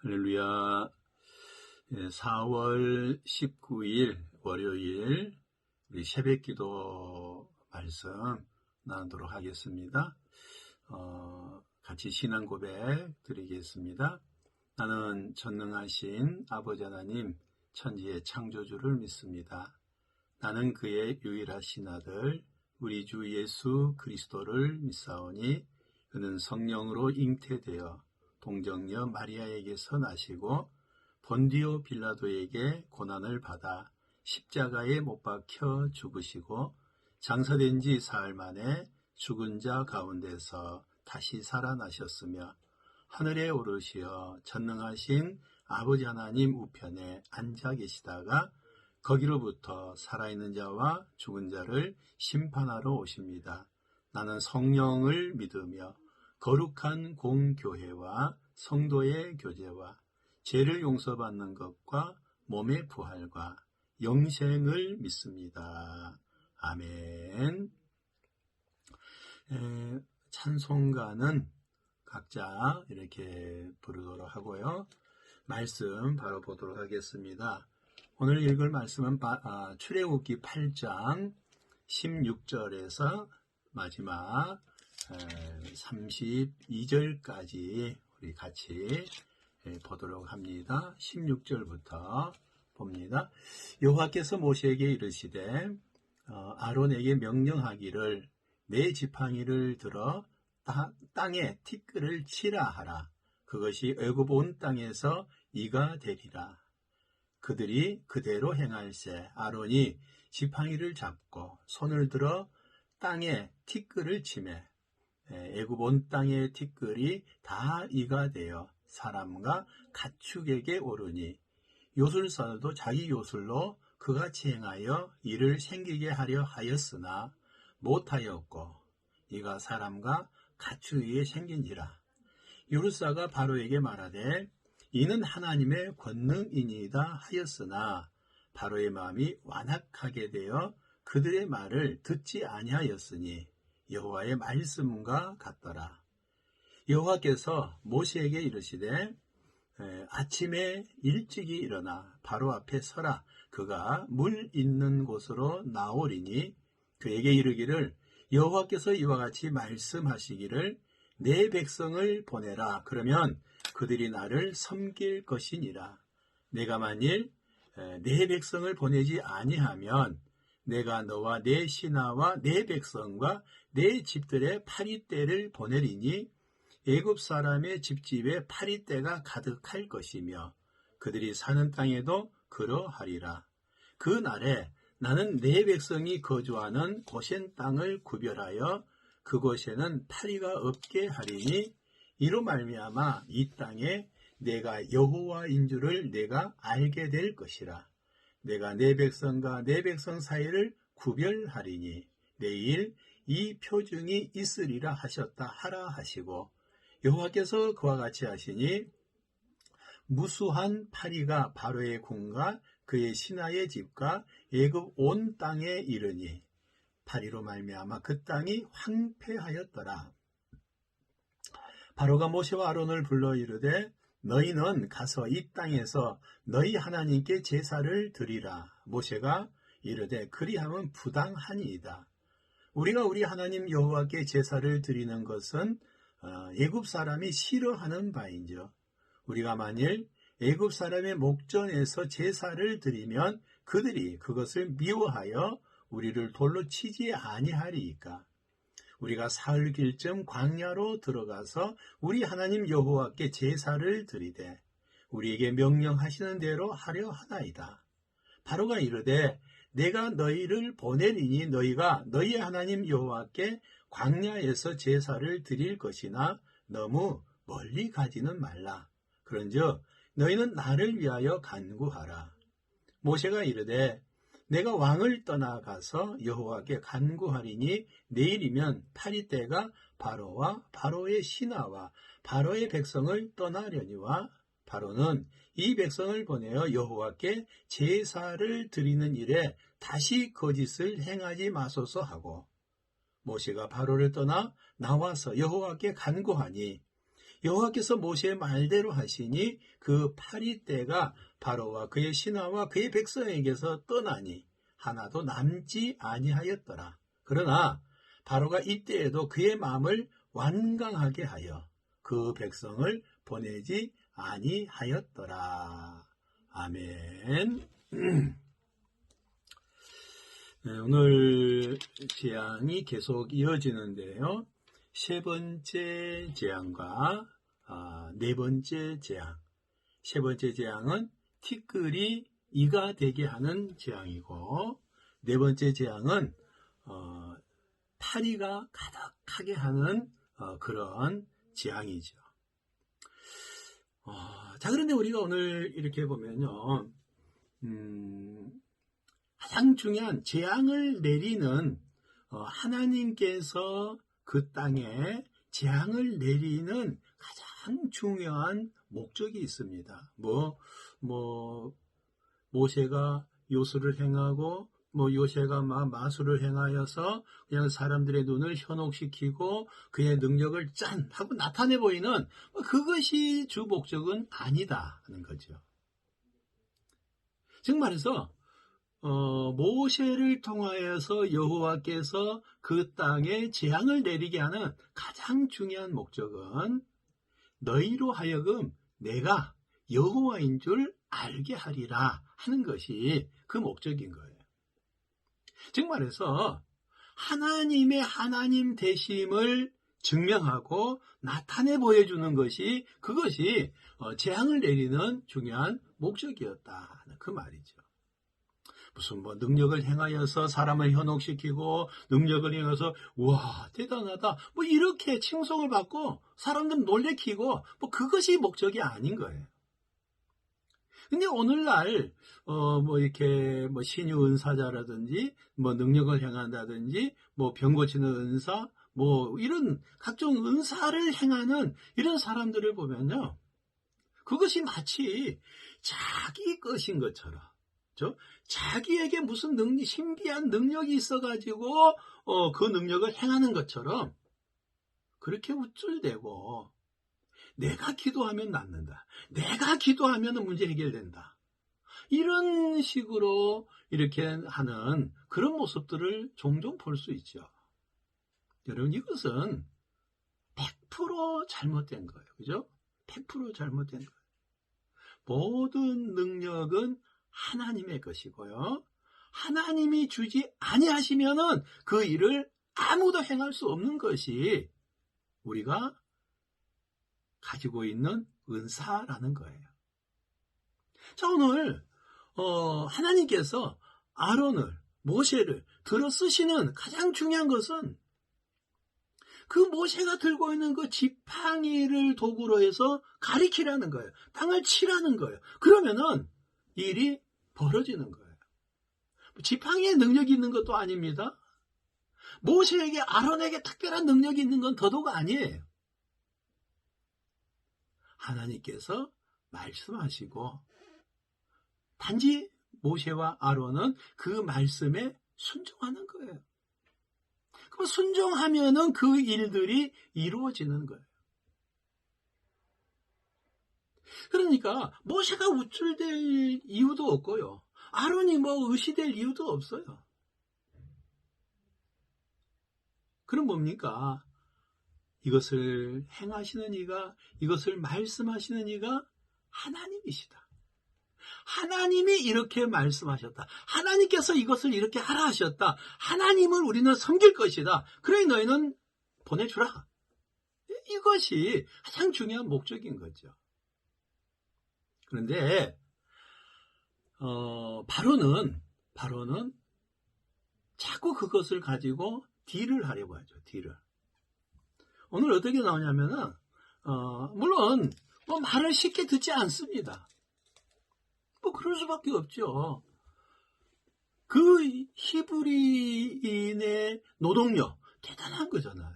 할렐루야. 4월 19일 월요일 우리 새벽기도 말씀 나누도록 하겠습니다. 같이 신앙 고백 드리겠습니다. 나는 전능하신 아버지 하나님 천지의 창조주를 믿습니다. 나는 그의 유일하신 아들 우리 주 예수 그리스도를 믿사오니 그는 성령으로 잉태되어 동정녀 마리아에게서 나시고 본디오 빌라도에게 고난을 받아 십자가에 못 박혀 죽으시고 장사된 지 사흘 만에 죽은 자 가운데서 다시 살아나셨으며 하늘에 오르시어 전능하신 아버지 하나님 우편에 앉아 계시다가 거기로부터 살아있는 자와 죽은 자를 심판하러 오십니다. 나는 성령을 믿으며 거룩한 공교회와 성도의 교제와 죄를 용서받는 것과 몸의 부활과 영생을 믿습니다. 아멘. 찬송가는 각자 이렇게 부르도록 하고요. 말씀 바로 보도록 하겠습니다. 오늘 읽을 말씀은 출애굽기 8장 16절에서 마지막 32절까지 우리 같이 보도록 합니다. 16절부터 봅니다. 여호와께서 모세에게 이르시되 아론에게 명령하기를 내 지팡이를 들어 땅에 티끌을 치라 하라. 그것이 애굽 온 땅에서 이가 되리라. 그들이 그대로 행할세. 아론이 지팡이를 잡고 손을 들어 땅에 티끌을 치매 애굽 온 땅의 티끌이 다 이가 되어 사람과 가축에게 오르니 요술사도 자기 요술로 그같이 행하여 이를 생기게 하려 하였으나 못하였고 이가 사람과 가축에게 생긴지라. 요술사가 바로에게 말하되 이는 하나님의 권능이니이다 하였으나 바로의 마음이 완악하게 되어 그들의 말을 듣지 아니하였으니 여호와의 말씀과 같더라. 여호와께서 모세에게 이르시되 아침에 일찍이 일어나 바로 앞에 서라. 그가 물 있는 곳으로 나오리니 그에게 이르기를 여호와께서 이와 같이 말씀하시기를 내 백성을 보내라. 그러면 그들이 나를 섬길 것이니라. 내가 만일 내 백성을 보내지 아니하면 내가 너와 내 신하와 내 백성과 내 집들의 파리떼를 보내리니 애굽 사람의 집집에 파리떼가 가득할 것이며 그들이 사는 땅에도 그러하리라. 그 날에 나는 내 백성이 거주하는 고센 땅을 구별하여 그곳에는 파리가 없게 하리니 이로 말미암아 이 땅에 내가 여호와인 줄을 내가 알게 될 것이라. 내가 내 백성과 내 백성 사이를 구별하리니 내일 이 표징이 있으리라 하셨다 하라 하시고 여호와께서 그와 같이 하시니 무수한 파리가 바로의 궁과 그의 신하의 집과 애굽 온 땅에 이르니 파리로 말미암아 그 땅이 황폐하였더라. 바로가 모세와 아론을 불러 이르되 너희는 가서 이 땅에서 너희 하나님께 제사를 드리라. 모세가 이르되 그리하면 부당하니이다. 우리가 우리 하나님 여호와께 제사를 드리는 것은 애굽 사람이 싫어하는 바인즉 우리가 만일 애굽 사람의 목전에서 제사를 드리면 그들이 그것을 미워하여 우리를 돌로 치지 아니하리이까. 우리가 사흘 길쯤 광야로 들어가서 우리 하나님 여호와께 제사를 드리되 우리에게 명령하시는 대로 하려 하나이다. 바로가 이르되 내가 너희를 보내리니 너희가 너희 하나님 여호와께 광야에서 제사를 드릴 것이나 너무 멀리 가지는 말라. 그런즉 너희는 나를 위하여 간구하라. 모세가 이르되 내가 왕을 떠나가서 여호와께 간구하리니 내일이면 파리떼가 바로와 바로의 신하와 바로의 백성을 떠나려니와 바로는 이 백성을 보내어 여호와께 제사를 드리는 일에 다시 거짓을 행하지 마소서 하고 모세가 바로를 떠나 나와서 여호와께 간구하니 여호와께서 모세의 말대로 하시니 그 파리 떼가 바로와 그의 신하와 그의 백성에게서 떠나니 하나도 남지 아니하였더라. 그러나 바로가 이때에도 그의 마음을 완강하게 하여 그 백성을 보내지 아니하였더라. 아멘. 네, 오늘 재앙이 계속 이어지는데요. 세 번째 재앙과 네 번째 재앙. 세 번째 재앙은 티끌이 이가 되게 하는 재앙이고, 네 번째 재앙은 파리가 가득하게 하는 그런 재앙이죠. 자, 그런데 우리가 오늘 이렇게 보면요, 가장 중요한 재앙을 내리는 하나님께서 그 땅에 재앙을 내리는 가장 중요한 목적이 있습니다. 모세가 요술을 행하고 요새가 마술을 행하여서 그냥 사람들의 눈을 현혹시키고 그의 능력을 짠 하고 나타내 보이는 그것이 주 목적은 아니다 하는 거죠. 즉 말해서 모세를 통하여서 여호와께서 그 땅에 재앙을 내리게 하는 가장 중요한 목적은 너희로 하여금 내가 여호와인 줄 알게 하리라 하는 것이 그 목적인 거예요. 즉 말해서 하나님의 하나님 되심을 증명하고 나타내 보여주는 것이 그것이 재앙을 내리는 중요한 목적이었다 그 말이죠. 무슨 능력을 행하여서 사람을 현혹시키고 능력을 행해서 와 대단하다 이렇게 칭송을 받고 사람들 놀래키고 그것이 목적이 아닌 거예요. 근데 오늘날 이렇게 신유 은사자라든지 능력을 행한다든지 병 고치는 은사 이런 각종 은사를 행하는 이런 사람들을 보면요, 그것이 마치 자기 것인 것처럼, 자기에게 무슨 신비한 능력이 있어가지고 그 능력을 행하는 것처럼 그렇게 우쭐대고 내가 기도하면 낫는다, 내가 기도하면 문제 해결된다, 이런 식으로 이렇게 하는 그런 모습들을 종종 볼 수 있죠. 여러분, 이것은 100% 잘못된 거예요. 그죠? 100% 잘못된 거예요. 모든 능력은 하나님의 것이고요. 하나님이 주지 아니하시면은 그 일을 아무도 행할 수 없는 것이 우리가 가지고 있는 은사라는 거예요. 자, 오늘 하나님께서 아론을, 모세를 들어 쓰시는 가장 중요한 것은 그 모세가 들고 있는 그 지팡이를 도구로 해서 가리키라는 거예요. 땅을 치라는 거예요. 그러면은 일이 벌어지는 거예요. 지팡이에 능력이 있는 것도 아닙니다. 모세에게, 아론에게 특별한 능력이 있는 건 더더욱 아니에요. 하나님께서 말씀하시고 단지 모세와 아론은 그 말씀에 순종하는 거예요. 그럼 순종하면은 그 일들이 이루어지는 거예요. 그러니까 모세가 우쭐댈 이유도 없고요, 아론이 의시될 이유도 없어요. 그럼 뭡니까? 이것을 행하시는 이가, 이것을 말씀하시는 이가 하나님이시다. 하나님이 이렇게 말씀하셨다. 하나님께서 이것을 이렇게 하라 하셨다. 하나님을 우리는 섬길 것이다. 그러니 너희는 보내주라. 이것이 가장 중요한 목적인 거죠. 그런데 바로는 자꾸 그것을 가지고 딜을 하려고 하죠. 딜을. 오늘 어떻게 나오냐면은 물론 말을 쉽게 듣지 않습니다. 그럴 수밖에 없죠. 그 히브리인의 노동력 대단한 거잖아요.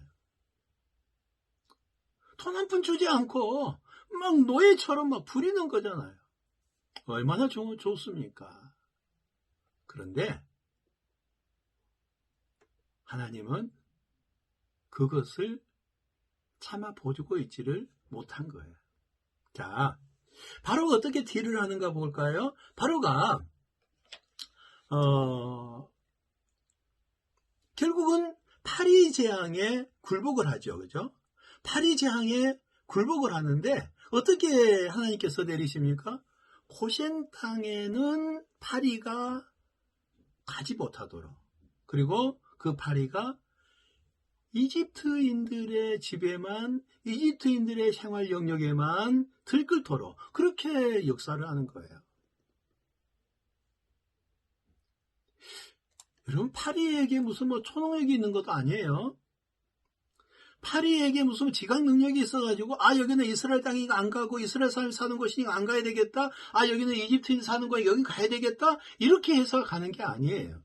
돈 한 푼 주지 않고 노예처럼 부리는 거잖아요. 얼마나 좋습니까? 그런데 하나님은 그것을 참아 보고 있지를 못한 거예요. 자, 바로가 어떻게 딜을 하는가 볼까요? 바로가 결국은 파리 재앙에 굴복을 하죠. 그죠? 파리 재앙에 굴복을 하는데 어떻게 하나님께서 내리십니까? 고센 땅에는 파리가 가지 못하도록, 그리고 그 파리가 이집트인들의 집에만, 이집트인들의 생활 영역에만 들끓도록 그렇게 역사를 하는 거예요. 여러분, 파리에게 무슨 초능력이 있는 것도 아니에요. 파리에게 무슨 지각 능력이 있어가지고, 여기는 이스라엘 땅이 안 가고 이스라엘 사람이 사는 곳이니까 안 가야 되겠다. 여기는 이집트인 사는 거야, 여기 가야 되겠다. 이렇게 해서 가는 게 아니에요.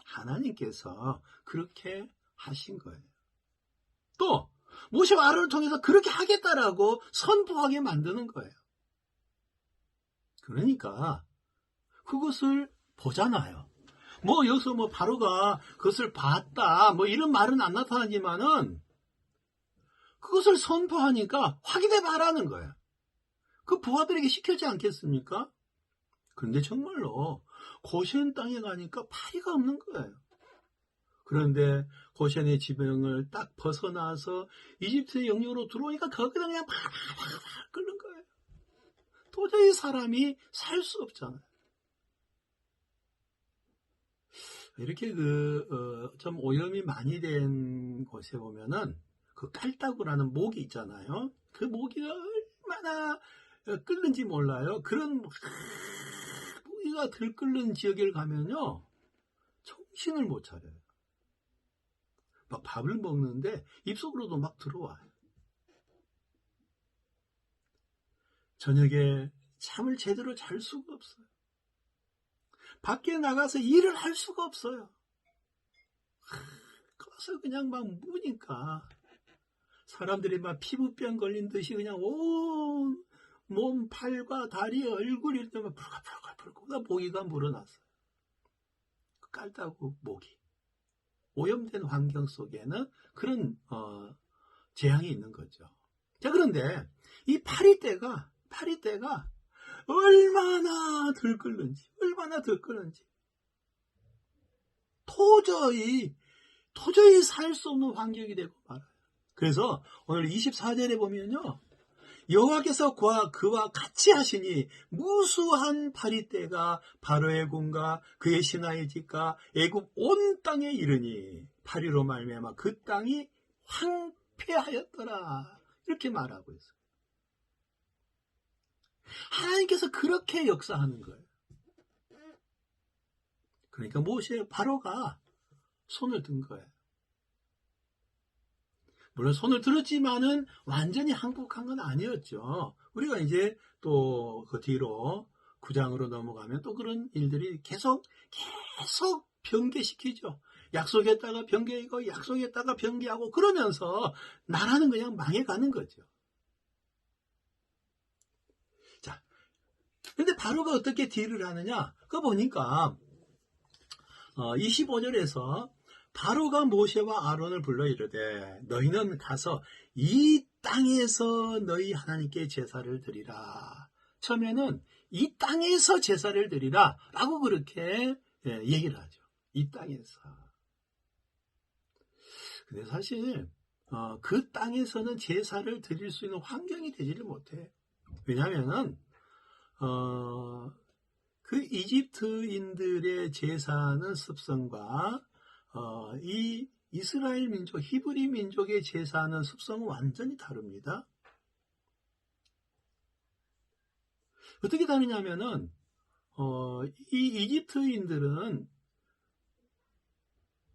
하나님께서 그렇게 하신 거예요. 또 모세와 아론을 통해서 그렇게 하겠다라고 선포하게 만드는 거예요. 그러니까 그것을 보잖아요. 여기서 바로가 그것을 봤다, 이런 말은 안 나타나지만은 그것을 선포하니까 확인해 봐라는 거예요. 그 부하들에게 시켰지 않겠습니까? 그런데 정말로 고센 땅에 가니까 파리가 없는 거예요. 그런데 고센의 지병을 딱 벗어나서 이집트의 영역으로 들어오니까 거기다 그냥 팍팍팍 끓는 거예요. 도저히 사람이 살 수 없잖아요. 이렇게 좀 오염이 많이 된 곳에 보면은 그 깔따구라는 모기 있잖아요. 그 모기가 얼마나 끓는지 몰라요. 그런 모기가 들끓는 지역에 가면요, 정신을 못 차려요. 막 밥을 먹는데 입속으로도 막 들어와요. 저녁에 잠을 제대로 잘 수가 없어요. 밖에 나가서 일을 할 수가 없어요. 거기서 그냥 막 무니까 사람들이 막 피부병 걸린 듯이 그냥 온 몸, 팔과 다리, 얼굴 이럴 때만 불가불가 모기가 물어났어요. 깔따구 모기. 오염된 환경 속에는 그런 재앙이 있는 거죠. 자, 그런데 이 파리떼가 얼마나 들끓는지 도저히 살 수 없는 환경이 되고 말아요. 그래서 오늘 24절에 보면요, 여호와께서 그와 같이 하시니 무수한 파리떼가 바로의 궁과 그의 신하의 집과 애굽 온 땅에 이르니 파리로 말미암아 그 땅이 황폐하였더라. 이렇게 말하고 있어요. 하나님께서 그렇게 역사하는 거예요. 그러니까 바로가 손을 든 거예요. 물론 손을 들었지만은 완전히 항복한 건 아니었죠. 우리가 이제 또 그 뒤로 9장으로 넘어가면 또 그런 일들이 계속 변개시키죠. 약속했다가 변개하고 약속했다가 변개하고 그러면서 나라는 그냥 망해가는 거죠. 자, 근데 바로가 어떻게 딜을 하느냐? 그거 보니까 25절에서 바로가 모세와 아론을 불러 이르되 너희는 가서 이 땅에서 너희 하나님께 제사를 드리라. 처음에는 이 땅에서 제사를 드리라 라고 그렇게 얘기를 하죠. 이 땅에서. 근데 사실 그 땅에서는 제사를 드릴 수 있는 환경이 되지를 못해. 왜냐하면은 그 이집트인들의 제사는 습성과 이 이스라엘 민족, 히브리 민족의 제사는 습성은 완전히 다릅니다. 어떻게 다르냐면은 이 이집트인들은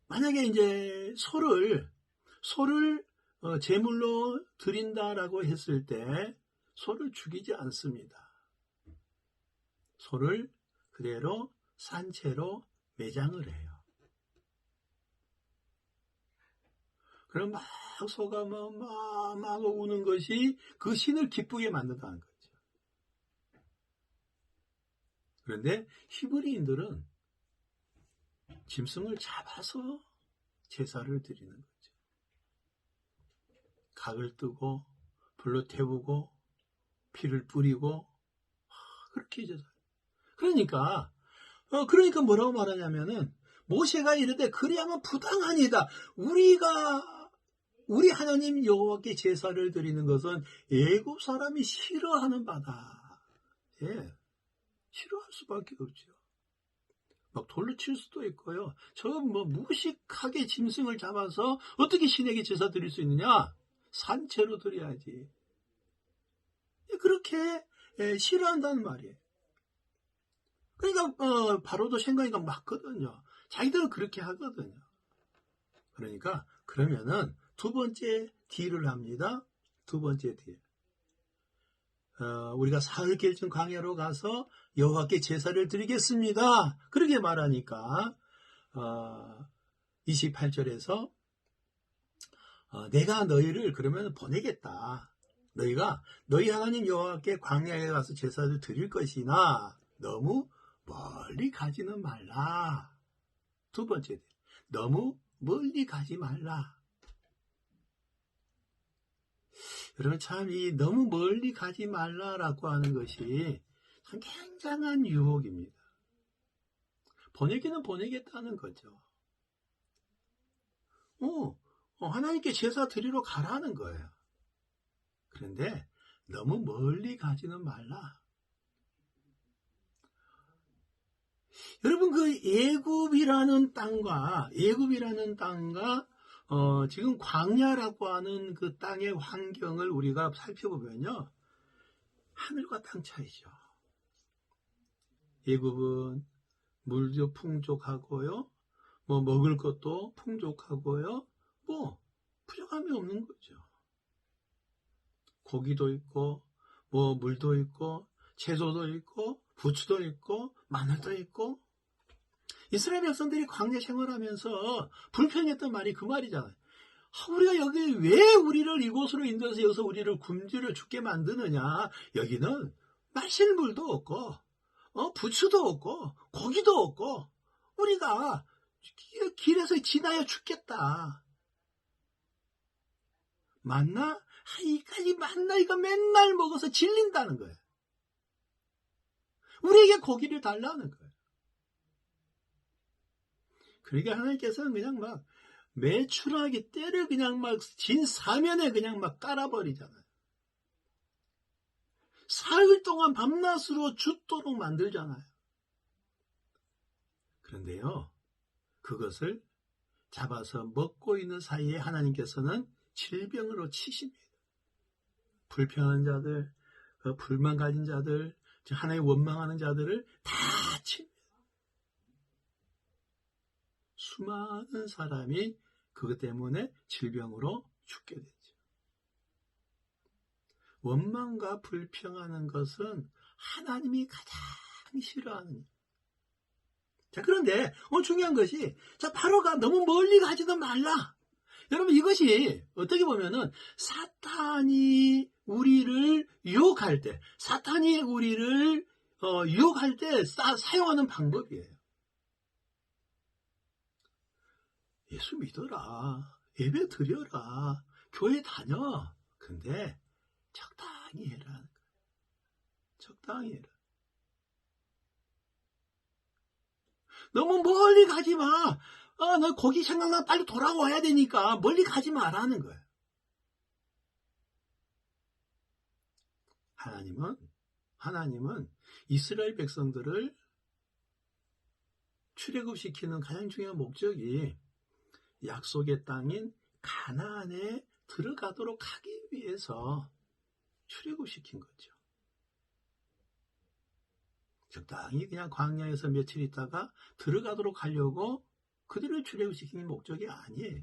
만약에 이제 소를 제물로 드린다라고 했을 때 소를 죽이지 않습니다. 소를 그대로 산채로 매장을 해요. 그럼 막 소가 막 우는 것이 그 신을 기쁘게 만든다는 거죠. 그런데 히브리인들은 짐승을 잡아서 제사를 드리는 거죠. 각을 뜨고 불로 태우고 피를 뿌리고 그렇게 제사. 그러니까 뭐라고 말하냐면은 모세가 이르되 그리하면 부당하니다. 우리 하나님 여호와께 제사를 드리는 것은 애굽 사람이 싫어하는 바다. 예, 싫어할 수밖에 없죠. 막 돌로 칠 수도 있고요. 저 무식하게 짐승을 잡아서 어떻게 신에게 제사 드릴 수 있느냐? 산채로 드려야지. 그렇게 싫어한다는 말이에요. 그러니까 바로도 생각이가 맞거든요. 자기들은 그렇게 하거든요. 그러니까 그러면은 두 번째 딜을 합니다. 두 번째 딜. 우리가 사흘길쯤 광야로 가서 여호와께 제사를 드리겠습니다. 그렇게 말하니까 28절에서 내가 너희를 그러면 보내겠다. 너희가 너희 하나님 여호와께 광야에 가서 제사를 드릴 것이나 너무 멀리 가지는 말라. 두 번째, 너무 멀리 가지 말라. 여러분 참 이 너무 멀리 가지 말라라고 하는 것이 참 굉장한 유혹입니다. 보내기는 보내겠다는 거죠. 하나님께 제사 드리러 가라는 거예요. 그런데 너무 멀리 가지는 말라. 여러분 그 애굽이라는 땅과 지금 광야라고 하는 그 땅의 환경을 우리가 살펴보면요. 하늘과 땅 차이죠. 애굽은 물도 풍족하고요. 먹을 것도 풍족하고요. 부족함이 없는 거죠. 고기도 있고 물도 있고 채소도 있고 부추도 있고 마늘도 있고. 이스라엘 백성들이 광야 생활하면서 불평했던 말이 그 말이잖아요. 우리가 여기 왜 우리를 이곳으로 인도해서 여기서 우리를 굶주려 죽게 만드느냐. 여기는 마실 물도 없고 부추도 없고 고기도 없고 우리가 길에서 지나야 죽겠다. 만나? 이까지 만나 이거 맨날 먹어서 질린다는 거예요. 우리에게 고기를 달라는 거예요. 그러니까 하나님께서는 그냥 막 매출하기 때를 그냥 막 진 사면에 그냥 막 깔아버리잖아요. 사흘 동안 밤낮으로 죽도록 만들잖아요. 그런데요, 그것을 잡아서 먹고 있는 사이에 하나님께서는 질병으로 치십니다. 불평한 자들, 불만 가진 자들, 하나님 원망하는 자들을 다 칩니다. 수많은 사람이 그것 때문에 질병으로 죽게 되죠. 원망과 불평하는 것은 하나님이 가장 싫어하는 일. 자, 그런데 중요한 것이 바로가 너무 멀리 가지도 말라. 여러분 이것이 어떻게 보면은 사탄이 우리를 유혹할 때 사용하는 방법이에요. 예수 믿어라. 예배 드려라. 교회 다녀. 근데 적당히 해라. 적당히 해라. 너무 멀리 가지 마. 너 거기 생각나 빨리 돌아와야 되니까 멀리 가지 마라는 거예요. 하나님은 이스라엘 백성들을 출애굽시키는 가장 중요한 목적이 약속의 땅인 가나안에 들어가도록 하기 위해서 출애굽시킨 거죠. 적당히 그냥 광야에서 며칠 있다가 들어가도록 하려고 그들을 출애굽시키는 목적이 아니에요.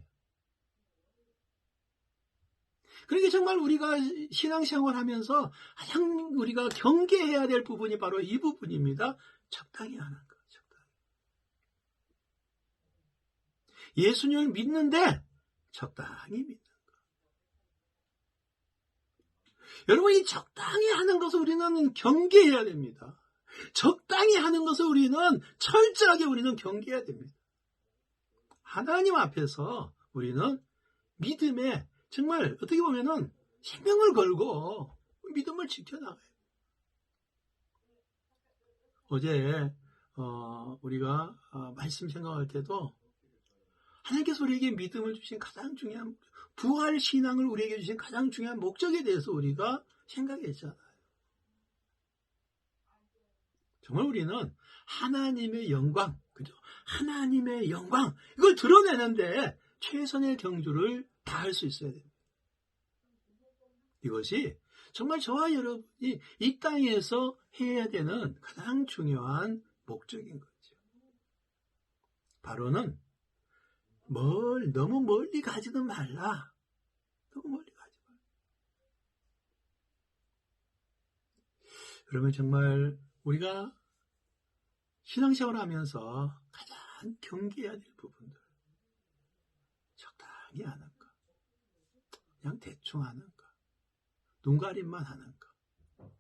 그러니까 정말 우리가 신앙생활하면서 가장 우리가 경계해야 될 부분이 바로 이 부분입니다. 적당히 하는 것. 예수님을 믿는데 적당히 믿는 것. 여러분 이 적당히 하는 것을 우리는 경계해야 됩니다. 적당히 하는 것을 우리는 철저하게 경계해야 됩니다. 하나님 앞에서 우리는 믿음에 정말 어떻게 보면은 생명을 걸고 믿음을 지켜나가요. 어제 우리가 말씀 생각할 때도 하나님께서 우리에게 믿음을 주신 가장 중요한 부활 신앙을 우리에게 주신 가장 중요한 목적에 대해서 우리가 생각했잖아요. 정말 우리는 하나님의 영광, 그죠? 하나님의 영광, 이걸 드러내는데 최선의 경주를 다할 수 있어야 됩니다. 이것이 정말 저와 여러분이 이 땅에서 해야 되는 가장 중요한 목적인 거죠. 바로는 너무 멀리 가지는 말라. 너무 멀리 가지 말라. 그러면 정말 우리가 신앙생활을 하면서 가장 경계해야 될 부분들, 적당히 하는 것, 그냥 대충 하는 것, 눈 가림만 하는 것,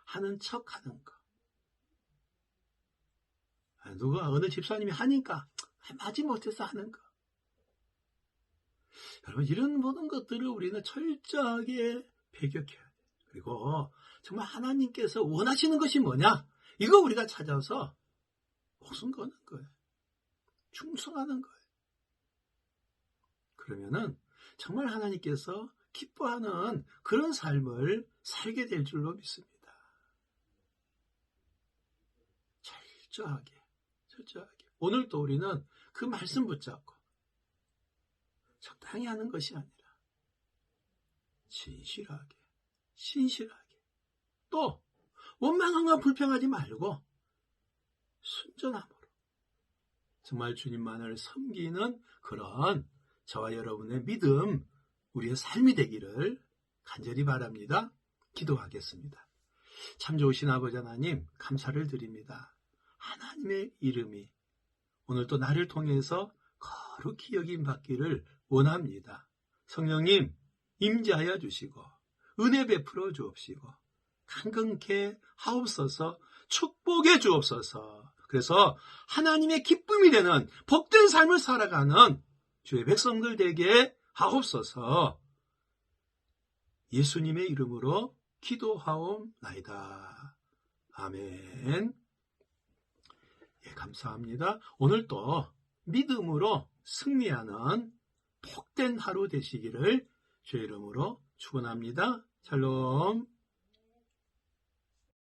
하는 척 하는 것. 누가 어느 집사님이 하니까 마지못해서 하는 것. 여러분, 이런 모든 것들을 우리는 철저하게 배격해야 돼요. 그리고 정말 하나님께서 원하시는 것이 뭐냐? 이거 우리가 찾아서 목숨 거는 거예요. 충성하는 거예요. 그러면은 정말 하나님께서 기뻐하는 그런 삶을 살게 될 줄로 믿습니다. 철저하게. 오늘도 우리는 그 말씀 붙잡고 적당히 하는 것이 아니라 진실하게, 신실하게, 또 원망함과 불평하지 말고 순전함으로 정말 주님만을 섬기는 그런 저와 여러분의 믿음, 우리의 삶이 되기를 간절히 바랍니다. 기도하겠습니다. 참 좋으신 아버지 하나님, 감사를 드립니다. 하나님의 이름이 오늘 또 나를 통해서 거룩히 여김받기를 원합니다. 성령님, 임재하여 주시고 은혜 베풀어 주옵시고 강건케 하옵소서, 축복해 주옵소서. 그래서 하나님의 기쁨이 되는 복된 삶을 살아가는 주의 백성들 되게 하옵소서. 예수님의 이름으로 기도하옵나이다. 아멘. 예, 감사합니다. 오늘 또 믿음으로 승리하는 복된 하루 되시기를 주의 이름으로 축원합니다. 샬롬.